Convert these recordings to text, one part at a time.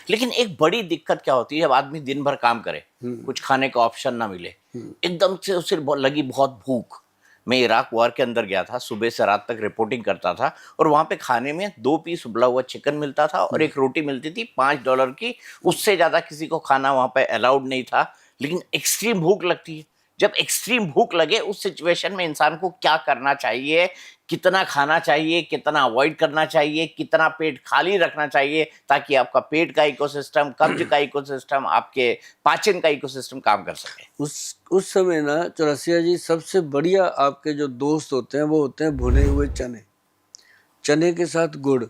लेकिन एक बड़ी दिक्कत क्या होती है जब आदमी दिन भर काम करे, कुछ खाने का ऑप्शन ना मिले, एकदम से उसे लगी बहुत भूख। मैं इराक वॉर के अंदर गया था, सुबह से रात तक रिपोर्टिंग करता था, और वहां पे खाने में 2 पीस उबला हुआ चिकन मिलता था और एक रोटी मिलती थी $5 की। उससे ज्यादा किसी को खाना वहां पे अलाउड नहीं था। लेकिन एक्सट्रीम भूख लगती है। जब एक्सट्रीम भूख लगे उस सिचुएशन में इंसान को क्या करना चाहिए, कितना खाना चाहिए, कितना अवॉइड करना चाहिए, कितना पेट खाली रखना चाहिए, ताकि आपका पेट का इकोसिस्टम, कब्ज का इकोसिस्टम, आपके पाचन का इकोसिस्टम काम कर सके। उस समय ना चौरसिया जी, सबसे बढ़िया आपके जो दोस्त होते हैं वो होते हैं भुने हुए चने, चने के साथ गुड़।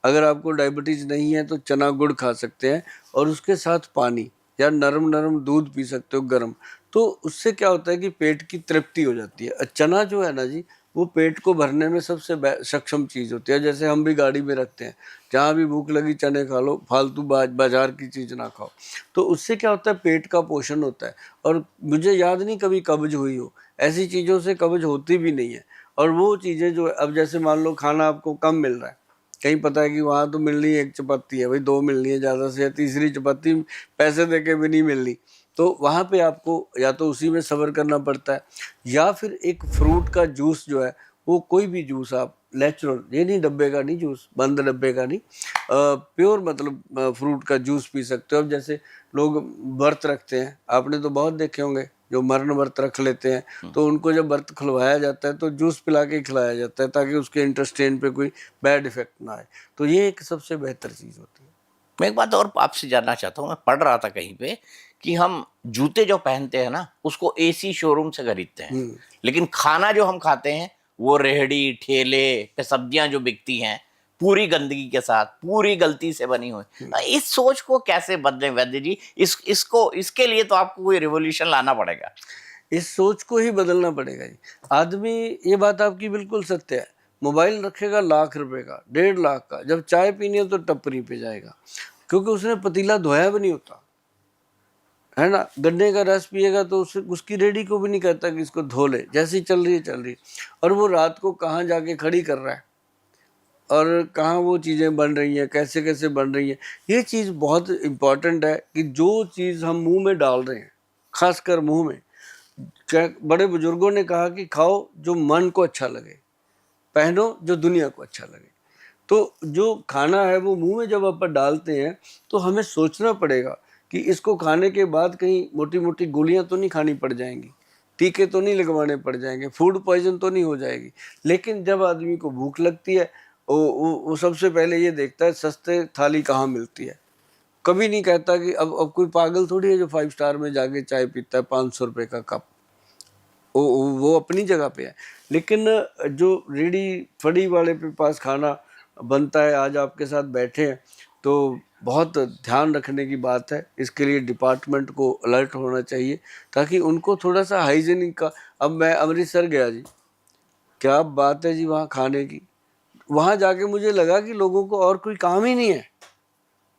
अगर आपको डायबिटीज नहीं है तो चना गुड़ खा सकते हैं, और उसके साथ पानी या नरम नरम दूध पी सकते हो गर्म। तो उससे क्या होता है कि पेट की तृप्ति हो जाती है। चना जो है ना जी, वो पेट को भरने में सबसे सक्षम चीज़ होती है। जैसे हम भी गाड़ी में रखते हैं, जहाँ भी भूख लगी चने खा लो, फालतू बाजार की चीज़ ना खाओ। तो उससे क्या होता है, पेट का पोषण होता है। और मुझे याद नहीं कभी कब्ज हुई हो, ऐसी चीज़ों से कब्ज होती भी नहीं है। और वो चीज़ें जो अब जैसे मान लो खाना आपको कम मिल रहा है, कहीं पता है कि वहाँ तो मिलनी एक चपाती है भाई, 2 मिलनी है ज़्यादा से, या तीसरी चपाती पैसे दे के भी नहीं मिलनी, तो वहाँ पे आपको या तो उसी में सब्र करना पड़ता है, या फिर एक फ्रूट का जूस जो है, वो कोई भी जूस आप नेचुरल, ये नहीं डब्बे का नहीं जूस, बंद डब्बे का नहीं, प्योर मतलब फ्रूट का जूस पी सकते हो। अब जैसे लोग व्रत रखते हैं, आपने तो बहुत देखे होंगे जो मरण व्रत रख लेते हैं, तो उनको जब व्रत खुलवाया जाता है तो जूस पिला के खिलाया जाता है, ताकि उसके इंटेस्टाइन पे कोई बैड इफेक्ट ना आए। तो ये एक सबसे बेहतर चीज़ होती है। मैं एक बात और आपसे जानना चाहता हूँ, मैं पढ़ रहा था कहीं पे कि हम जूते जो पहनते हैं ना, उसको एसी शोरूम से खरीदते हैं, लेकिन खाना जो हम खाते हैं वो रेहड़ी ठेले पे सब्जियां जो बिकती हैं, पूरी गंदगी के साथ, पूरी गलती से बनी हुई। इस सोच को कैसे बदलें वैद्य जी? इसको इसके लिए तो आपको कोई रिवॉल्यूशन लाना पड़ेगा। इस सोच को ही बदलना पड़ेगा जी। आदमी, ये बात आपकी बिल्कुल सत्य है, मोबाइल रखेगा ₹1,00,000 का, 1.5 लाख का, जब चाय पीनी है तो टपरी पे जाएगा, क्योंकि उसने पतीला धोया भी नहीं होता है ना। गन्ने का रस पिएगा तो उसकी रेडी को भी नहीं कहता कि इसको धो ले, जैसी चल रही है चल रही है। और वो रात को कहाँ जाके खड़ी कर रहा है, और कहाँ वो चीज़ें बन रही हैं, कैसे कैसे बन रही हैं। ये चीज़ बहुत इम्पॉर्टेंट है कि जो चीज़ हम मुंह में डाल रहे हैं, खासकर मुंह में, क्या बड़े बुजुर्गों ने कहा कि खाओ जो मन को अच्छा लगे, पहनो जो दुनिया को अच्छा लगे। तो जो खाना है वो मुंह में जब अपन डालते हैं, तो हमें सोचना पड़ेगा कि इसको खाने के बाद कहीं मोटी मोटी गोलियां तो नहीं खानी पड़ जाएंगी, टीके तो नहीं लगवाने पड़ जाएंगे, फूड पॉइजन तो नहीं हो जाएगी। लेकिन जब आदमी को भूख लगती है, वो सबसे पहले ये देखता है सस्ते थाली कहाँ मिलती है। कभी नहीं कहता कि अब कोई पागल थोड़ी है जो 5 स्टार में जाके चाय पीता है 500 रुपये का कप। वो अपनी जगह पे है। लेकिन जो रेडी फड़ी वाले पे पास खाना बनता है, आज आपके साथ बैठे हैं, तो बहुत ध्यान रखने की बात है। इसके लिए डिपार्टमेंट को अलर्ट होना चाहिए, ताकि उनको थोड़ा सा हाइजीनिक का। अब मैं अमृतसर गया जी, क्या बात है जी वहाँ खाने की। वहाँ जाके मुझे लगा कि लोगों को और कोई काम ही नहीं है,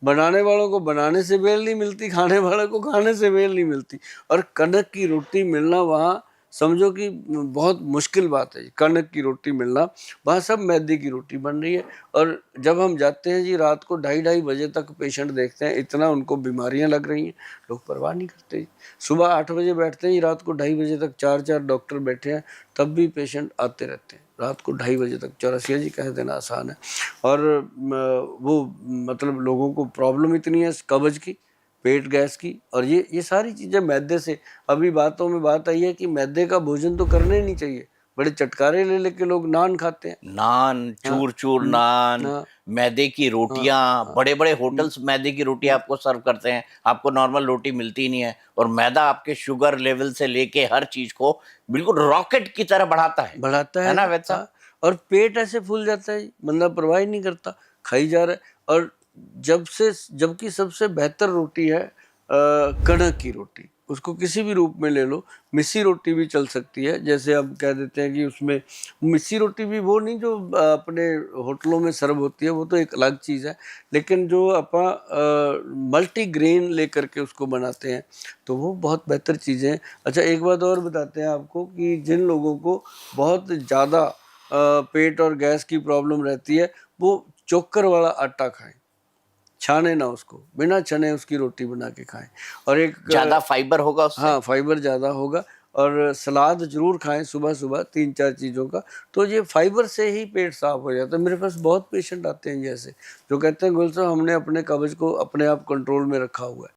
बनाने वालों को बनाने से बेल नहीं मिलती, खाने वालों को खाने से बेल नहीं मिलती। और कनक की रोटी मिलना वहाँ समझो कि बहुत मुश्किल बात है। कनक की रोटी मिलना, वहाँ सब मैदे की रोटी बन रही है। और जब हम जाते हैं जी रात को 2:30-2:30 बजे तक पेशेंट देखते हैं, इतना उनको बीमारियाँ लग रही हैं, लोग परवाह नहीं करते। सुबह 8 बजे बैठते हैं जी, रात को 2:30 बजे तक 4-4 डॉक्टर बैठे हैं, तब भी पेशेंट आते रहते हैं रात को 2:30 बजे तक। चौरसिया जी कह देना आसान है। और वो मतलब लोगों को प्रॉब्लम इतनी है कब्ज की, पेट गैस की, और ये सारी चीज़ें मैदे से। अभी बातों में बात आई है कि मैदे का भोजन तो करना ही नहीं चाहिए। बड़े चटकारे ले लेके लोग नान खाते हैं। नान, हाँ, चूर चूर नान, हाँ, मैदे की हाँ, रोटियां, हाँ, बड़े बड़े होटल्स मैदे की रोटी आपको सर्व करते हैं, आपको नॉर्मल रोटी मिलती ही नहीं है। और मैदा आपके शुगर लेवल से लेके हर चीज को बिल्कुल रॉकेट की तरह बढ़ाता बढ़ाता है है ना जी, वैद साहब? हाँ। और पेट ऐसे फूल जाता है, बंदा परवाह ही नहीं करता, खाई जा रहा है। और जबकि सबसे बेहतर रोटी है कणक की रोटी, उसको किसी भी रूप में ले लो। मिस्सी रोटी भी चल सकती है, जैसे अब कह देते हैं कि उसमें मिस्सी रोटी भी वो नहीं जो अपने होटलों में सर्व होती है, वो तो एक अलग चीज़ है। लेकिन जो अपन मल्टी ग्रेन लेकर के उसको बनाते हैं, तो वो बहुत बेहतर चीज़ें हैं। अच्छा, एक बात और बताते हैं आपको कि जिन लोगों को बहुत ज़्यादा पेट और गैस की प्रॉब्लम रहती है, वो चोकर वाला आटा खाएं। छाने ना उसको, बिना छने उसकी रोटी बना के खाएं। और एक ज्यादा फाइबर होगा उससे। हाँ, फाइबर ज़्यादा होगा। और सलाद जरूर खाएं सुबह सुबह 3-4 चीज़ों का, तो ये फाइबर से ही पेट साफ हो जाता है। मेरे पास बहुत पेशेंट आते हैं जैसे, जो कहते हैं गुल साहब हमने अपने कब्ज को अपने आप कंट्रोल में रखा हुआ है,